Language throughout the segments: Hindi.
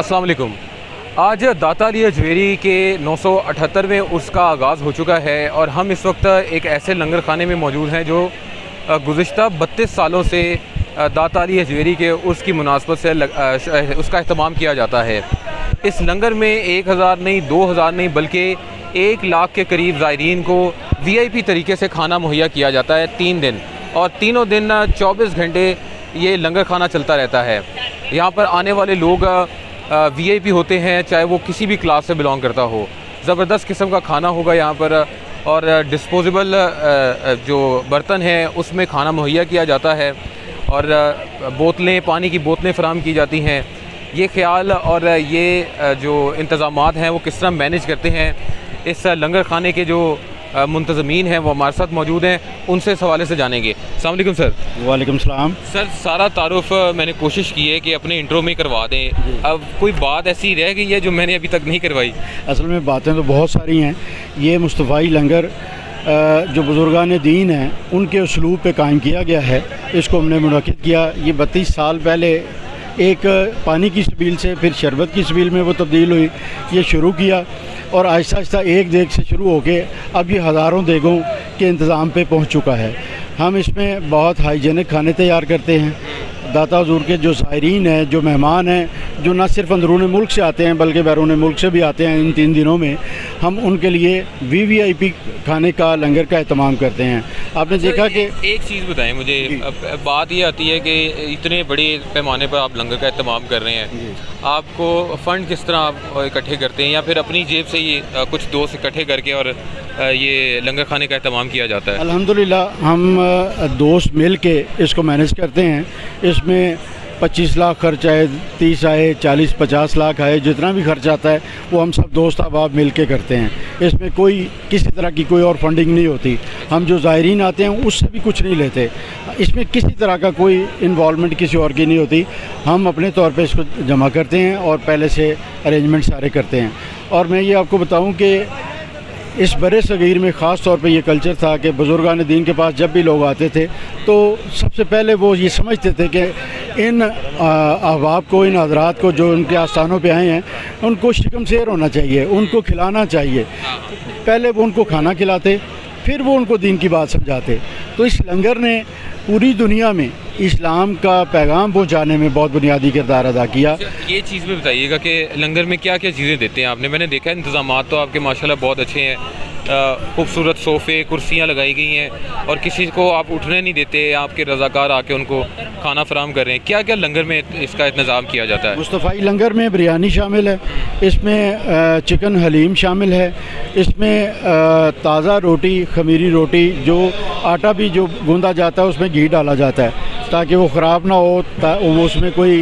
अस्सलाम वालेकुम। आज दाता अली अजमेरी के 978वें उर्स का आगाज़ हो चुका है और हम इस वक्त एक ऐसे लंगर खाने में मौजूद हैं जो गुज़िश्ता 32 सालों से दाता अली अजमेरी के उर्स की मुनासबत से उसका अहतमाम किया जाता है। इस लंगर में 1000 नहीं, 2000 नहीं, बल्कि 1 लाख के करीब ज़ायरीन को VIP तरीके से खाना मुहैया किया जाता है 3 दिन, और तीनों दिन 24 घंटे ये लंगर खाना चलता रहता है। यहाँ पर आने वाले लोग VIP होते हैं, चाहे वो किसी भी क्लास से बिलोंग करता हो। ज़बरदस्त किस्म का खाना होगा यहाँ पर, और डिस्पोजेबल जो बर्तन हैं उसमें खाना मुहैया किया जाता है, और बोतलें, पानी की बोतलें फ़राहम की जाती हैं। ये ख्याल और ये जो इंतज़ामात हैं वो किस तरह मैनेज करते हैं, इस लंगर खाने के जो मुंतज़मीन हैं वो हमारे साथ मौजूद हैं, उनसे इस हवाले से जानेंगे। अस्सलाम वालेकुम सर। वालेकुम सलाम। सर, सारा तारुफ मैंने कोशिश की है कि अपने इंट्रो में करवा दें, अब कोई बात ऐसी रह गई है जो मैंने अभी तक नहीं करवाई? असल में बातें तो बहुत सारी हैं। ये मुस्तफ़ाई लंगर जो बुज़ुर्गान दीन हैं उनके उसलूब पे कायम किया गया है। इसको हमने मुनक़िद किया। ये 32 साल पहले एक पानी की सबील से फिर शरबत की सबील में वो तब्दील हुई। ये शुरू किया और आहिस्ता आहिस्ता एक देग से शुरू होके अब ये हज़ारों देगों के इंतज़ाम पे पहुंच चुका है। हम इसमें बहुत हाइजीनिक खाने तैयार करते हैं। दाता हुज़ूर के जो ज़ायरीन हैं, जो मेहमान हैं, जो न सिर्फ़ अंदरून मुल्क से आते हैं बल्कि बैरून मुल्क से भी आते हैं, इन 3 दिनों में हम उनके लिए VVIP खाने का लंगर का एहतमाम करते हैं। आपने देखा कि एक चीज़ बताएं मुझे, अब बात ये आती है कि इतने बड़े पैमाने पर आप लंगर का एहतमाम कर रहे हैं, आपको फ़ंड किस तरह आप इकट्ठे करते हैं, या फिर अपनी जेब से ये कुछ दोस्त इकट्ठे करके और ये लंगर खाने का एहतमाम किया जाता है? अल्हम्दुलिल्लाह हम दोस्त मिल के इसको मैनेज करते हैं। इसमें 25 लाख खर्च आए, 30 आए, 40-50 लाख आए, जितना भी खर्च आता है वो हम सब दोस्त अहबाब मिल के करते हैं। इसमें कोई किसी तरह की कोई और फंडिंग नहीं होती। हम जो ज़ायरीन आते हैं उससे भी कुछ नहीं लेते। इसमें किसी तरह का कोई इन्वॉल्वमेंट किसी और की नहीं होती। हम अपने तौर पे इसको जमा करते हैं और पहले से अरेंजमेंट सारे करते हैं। और मैं ये आपको बताऊँ कि इस बड़े सगीर में ख़ास तौर पे ये कल्चर था कि बुज़ुर्गान दीन के पास जब भी लोग आते थे तो सबसे पहले वो ये समझते थे कि इन अहबाब को, इन हज़रात को जो उनके आस्थानों पे आए हैं उनको शिकम शेर होना चाहिए, उनको खिलाना चाहिए। पहले वो उनको खाना खिलाते, फिर वो उनको दीन की बात समझाते। तो इस लंगर ने पूरी दुनिया में इस्लाम का पैगाम पहुंचाने में बहुत बुनियादी किरदार अदा किया। ये चीज़ भी बताइएगा कि लंगर में क्या क्या चीज़ें देते हैं आपने? मैंने देखा है इंतज़ामात तो आपके माशाल्लाह बहुत अच्छे हैं। खूबसूरत सोफ़े, कुर्सियाँ लगाई गई हैं और किसी को आप उठने नहीं देते, आपके रज़ाकार आके उनको खाना फराहम कर रहे हैं। क्या क्या लंगर में इसका इंतज़ाम किया जाता है? मुस्तफ़ाई लंगर में बिरयानी शामिल है, इसमें चिकन हलीम शामिल है, इसमें ताज़ा रोटी, खमीरी रोटी, जो आटा भी जो गूंदा जाता है उसमें घी डाला जाता है ताकि वो ख़राब ना हो, वो उसमें कोई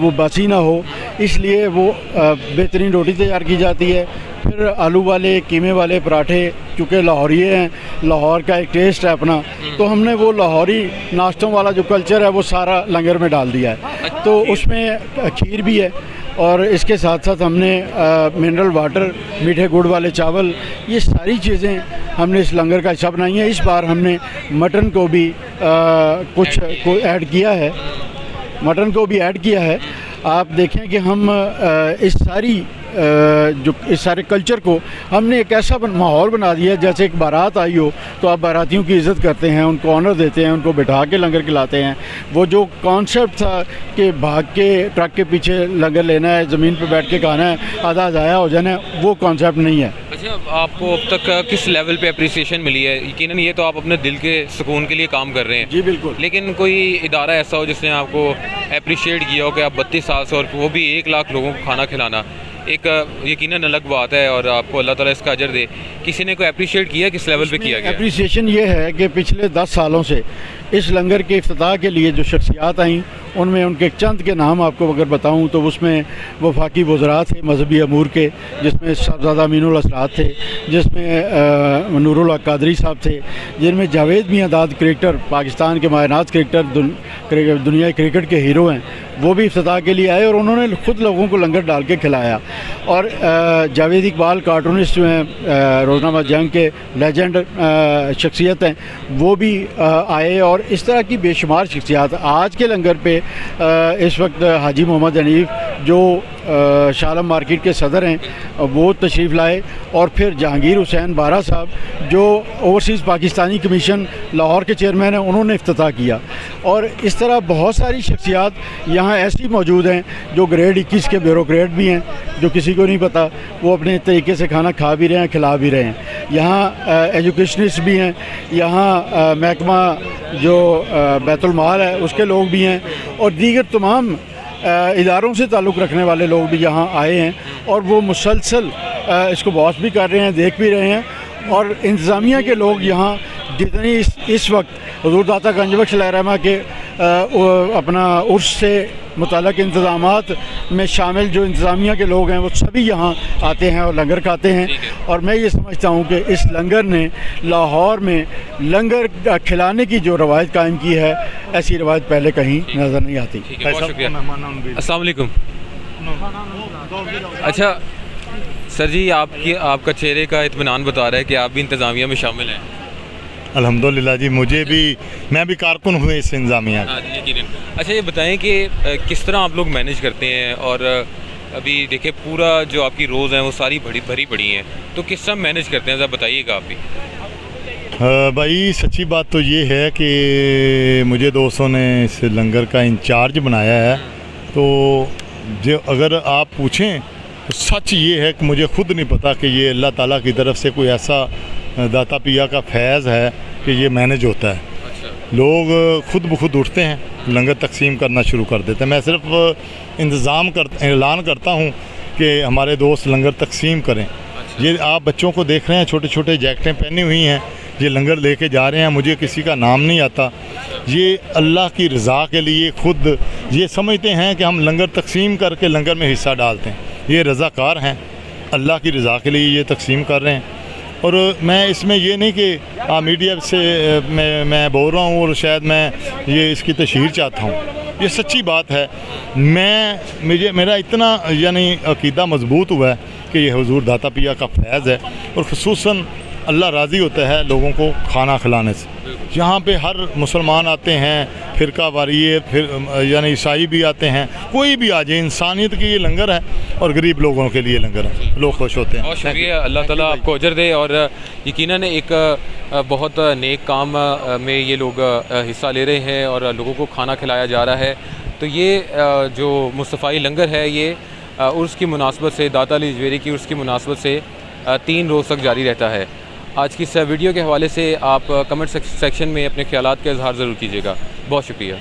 वो बासी ना हो, इसलिए वो बेहतरीन रोटी तैयार की जाती है। फिर आलू वाले, कीमे वाले पराठे, चूँकि लाहौरी हैं, लाहौर का एक टेस्ट है अपना, तो हमने वो लाहौरी नाश्तों वाला जो कल्चर है वो सारा लंगर में डाल दिया है। तो उसमें खीर भी है और इसके साथ साथ हमने मिनरल वाटर, मीठे गुड़ वाले चावल, ये सारी चीज़ें हमने इस लंगर का हिस्सा बनाई हैं। इस बार हमने मटन को भी कुछ को ऐड किया है, मटन को भी ऐड किया है। आप देखें कि हम इस सारे कल्चर को हमने एक ऐसा माहौल बना दिया जैसे एक बारात आई हो तो आप बारातियों की इज़्ज़त करते हैं, उनको ऑनर देते हैं, उनको बिठा के लंगर खिलाते हैं। वो जो कॉन्सेप्ट था कि भाग के ट्रक के पीछे लंगर लेना है, ज़मीन पर बैठ के खाना है, आधा ज़ाया हो जाना है, वो कॉन्सेप्ट नहीं है। अच्छा, आपको अब तक किस लेवल पे अप्रिसिएशन मिली है? यकीनन ये तो आप अपने दिल के सुकून के लिए काम कर रहे हैं। जी बिल्कुल। लेकिन कोई इदारा ऐसा हो जिसने आपको अप्रिशिएट किया हो कि आप 32 साल से, और वो भी 1 लाख लोगों को खाना खिलाना, एक यकीनन अलग बात है और आपको अल्लाह ताला इसका अजर दे। किसी ने कोई अप्रिशिएट किया, किस लेवल पे किया गया? अप्रिसिएशन ये है कि पिछले 10 सालों से इस लंगर के इफ्तिताह के लिए जो शख्सियात आई उनमें उनके चंद के नाम आपको अगर बताऊं तो उसमें वफाकी वज़रा थे मजहबी अमूर के, जिसमें साहबज़ादा अमीनुल असरात थे, जिसमें नूरुल हक कादरी साहब थे, जिनमें जावेद मियां दाद क्रिकेटर, पाकिस्तान के मायनात क्रिकेटर, दुनिया क्रिकेट के हीरो हैं, वो भी इफ्तिताह के लिए आए और उन्होंने ख़ुद लोगों को लंगर डाल के खिलाया। और जावेद इकबाल कार्टूनिस्ट जो हैं, रोज़नामा जंग के लेजेंड शख्सियत हैं, वो भी आए और और इस तरह की बेशुमार शख्सियात आज के लंगर पे इस वक्त हाजी मोहम्मद हनीफ जो शालम मार्केट के सदर हैं वो तशरीफ़ लाए, और फिर जहांगीर हुसैन बारा साहब जो ओवरसीज़ पाकिस्तानी कमीशन लाहौर के चेयरमैन हैं, उन्होंने इफ्तिताह किया। और इस तरह बहुत सारी शख्सियात यहाँ ऐसी मौजूद हैं जो ग्रेड 21 के ब्यूरोक्रेट भी हैं, जो किसी को नहीं पता, वो अपने तरीके से खाना खा भी रहे हैं, खिला भी रहे हैं। यहाँ एजुकेशनिस्ट भी हैं, यहाँ महकमा जो बैतुल माल है उसके लोग भी हैं, और दीगर तमाम इदारों से ताल्लुक़ रखने वाले लोग भी यहाँ आए हैं, और वो मुसलसल इसको वॉच भी कर रहे हैं, देख भी रहे हैं। और इंतज़ामिया के लोग यहाँ जितनी इस वक्त हुज़ूर दाता गंजबख्श रहमा के अपना उर्स से मुताल्लिक़ इंतज़ामात में शामिल जो इंतज़ामिया के लोग हैं वो सभी यहाँ आते हैं और लंगर खाते हैं। और मैं ये समझता हूँ कि इस लंगर ने लाहौर में लंगर खिलाने की जो रवायत कायम की है, ऐसी रवायत पहले कहीं नज़र नहीं आती। अस्सलाम वालेकुम। अच्छा सर जी, आपका चेहरे का इत्मीनान बता रहा है कि आप भी इंतज़ामिया में शामिल हैं। अल्हम्दुलिल्लाह जी, मैं भी कारकुन हुए इस इंतज़ामिया का। हाँ जी, यकीनन। अच्छा ये बताएं कि किस तरह आप लोग मैनेज करते हैं, और अभी देखिए पूरा जो आपकी रोज़ हैं वो सारी भरी पड़ी हैं, तो किस तरह मैनेज करते हैं, ज़रा बताइएगा आप भी। भाई सच्ची बात तो ये है कि मुझे दोस्तों ने इस लंगर का इंचार्ज बनाया है, तो जो अगर आप पूछें तो सच ये है कि मुझे ख़ुद नहीं पता कि ये अल्लाह ताला की तरफ से कोई ऐसा दाता पिया का फैज़ है कि ये मैनेज होता है। अच्छा। लोग खुद ब खुद उठते हैं, लंगर तकसीम करना शुरू कर देते हैं। मैं सिर्फ ऐलान करता हूँ कि हमारे दोस्त लंगर तकसीम करें। अच्छा। ये आप बच्चों को देख रहे हैं, छोटे छोटे जैकेटें पहनी हुई हैं, ये लंगर लेके जा रहे हैं, मुझे किसी का नाम नहीं आता। ये अल्लाह की रज़ा के लिए खुद ये समझते हैं कि हम लंगर तकसीम करके लंगर में हिस्सा डालते हैं। ये रज़ाकार हैं, अल्लाह की रज़ा के लिए ये तकसीम कर रहे हैं। और मैं इसमें ये नहीं कि मीडिया से मैं बोल रहा हूँ और शायद मैं ये इसकी तशहीर चाहता हूँ, ये सच्ची बात है। मेरा इतना यानी अकीदा मजबूत हुआ है कि ये हुजूर दाता पिया का फैज़ है, और ख़ुसूसन अल्लाह राज़ी होता है लोगों को खाना खिलाने से। यहाँ पे हर मुसलमान आते हैं, फ़िरका वारिये, फिर यानी ईसाई भी आते हैं, कोई भी आ जाए, इंसानियत की ये लंगर है और गरीब लोगों के लिए लंगर है, लोग खुश होते हैं। बहुत शुक्रिया, अल्लाह ताला आपको अजर दे। और यकीनन एक बहुत नेक काम में ये लोग हिस्सा ले रहे हैं और लोगों को खाना खिलाया जा रहा है। तो ये जो मुस्तफ़ाई लंगर है ये उर्स की मुनासबत से, दाता अली जवेरी की उर्स की मुनासबत से 3 रोज़ तक जारी रहता है। आज की इस वीडियो के हवाले से आप कमेंट सेक्शन में अपने ख्यालात का इजहार ज़रूर कीजिएगा। बहुत शुक्रिया।